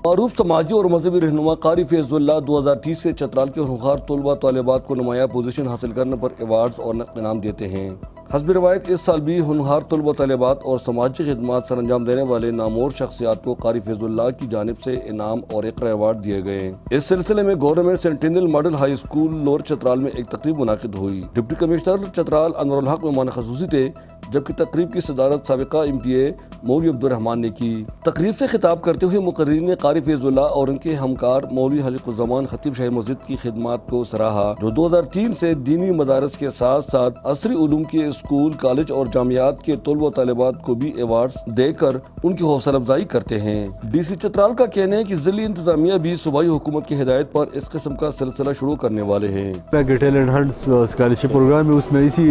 معروف سماجی اور مذہبی رہنما قاری فیض اللہ 2030 سے چترال کے ہونہار طلبہ طالبات کو نمایاں پوزیشن حاصل کرنے پر ایوارڈز اور نقد انعام دیتے ہیں۔ حسب روایت اس سال بھی ہونہار طلبہ طالبات اور سماجی خدمات سر انجام دینے والے نامور شخصیات کو قاری فیض اللہ کی جانب سے انعام اور اقرا ایوارڈ دیے گئے۔ اس سلسلے میں government centennial model high school lower Chitral میں ایک تقریب منعقد ہوئی۔ ڈپٹی کمشنر چترال انور الحق مہمان خصوصی تھے، جبکہ تقریب کی صدارت سابقہ MPA مولوی عبدالرحمان نے کی۔ تقریب سے خطاب کرتے ہوئے مقررین نے قاری فیض اللہ اور ان کے ہمکار مولوی حلیق الزمان خطیب شاہی مسجد کی خدمات کو سراہا، جو 2003 سے دینی مدارس کے ساتھ ساتھ عصری علوم کے اسکول، کالج اور جامعات کے طلبہ طالبات کو بھی ایوارڈز دے کر ان کی حوصلہ افزائی کرتے ہیں۔ DC چترال کا کہنا ہے کہ ضلعی انتظامیہ بھی صوبائی حکومت کی ہدایت پر اس قسم کا سلسلہ شروع کرنے والے ہیں۔ ٹیلنٹ ہنٹ اسکالرشپ پروگرام ہے، اس میں اسی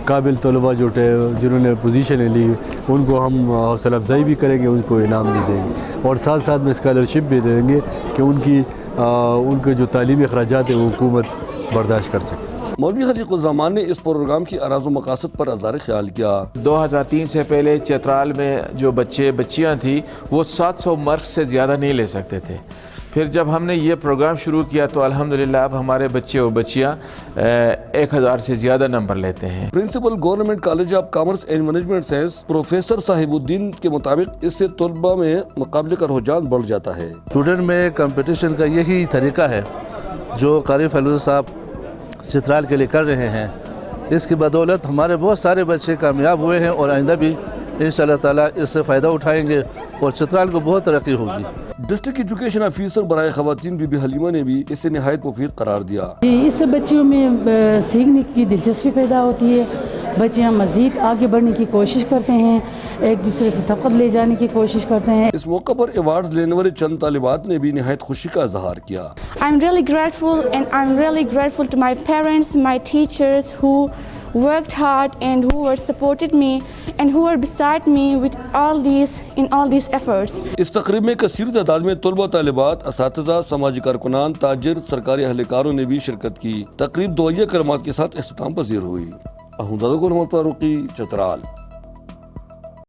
قابل طلباء جو جنہوں نے پوزیشنیں لی ان کو ہم حوصلہ افزائی بھی کریں گے، ان کو انعام بھی دیں گے اور ساتھ ساتھ میں اسکالرشپ بھی دیں گے کہ ان کے جو تعلیمی اخراجات ہیں وہ حکومت برداشت کر سکے۔ مولوی حلیق الزمان نے اس پروگرام کی اراز و مقاصد پر اظہار خیال کیا۔ 2003 سے پہلے چترال میں جو بچیاں تھیں وہ 700 مارکس سے زیادہ نہیں لے سکتے تھے۔ پھر جب ہم نے یہ پروگرام شروع کیا تو الحمدللہ اب ہمارے بچے اور بچیاں 1000 سے زیادہ نمبر لیتے ہیں۔ Principal government college of commerce and management science professor صاحب الدین کے مطابق اس سے طلباء میں مقابلے کا رجحان بڑھ جاتا ہے۔ اسٹوڈنٹ میں کمپٹیشن کا یہی طریقہ ہے جو قاری فیض صاحب چترال کے لیے کر رہے ہیں۔ اس کی بدولت ہمارے بہت سارے بچے کامیاب ہوئے ہیں اور آئندہ بھی انشاءاللہ تعالیٰ اس سے فائدہ اٹھائیں گے اور چترال کو بہت ترقی ہوگی۔ ڈسٹرکٹ ایجوکیشن آفیسر برائے خواتین بی حلیمہ نے بھی اسے نہایت مفید قرار دیا۔ اس سے بچیوں میں سیکھنے کی دلچسپی پیدا ہوتی ہے، بچیاں مزید آگے بڑھنے کی کوشش کرتے ہیں، ایک دوسرے سے سبقت لے جانے کی کوشش کرتے ہیں۔ اس موقع پر ایوارڈز لینے والے چند طالبات نے بھی نہایت خوشی کا اظہار کیا۔ I'm really grateful and I'm really grateful to my parents, my teachers who worked hard and who were supported me and who were beside me with all these efforts. اس تقریب میں کثیر تعداد میں طلبہ طالبات، اساتذہ، سماجی کارکنان، تاجر، سرکاری اہلکاروں نے بھی شرکت کی۔ تقریب دعائیہ کلمات کے ساتھ اختتام پذیر ہوئی۔ احمد فاروقی، چترال۔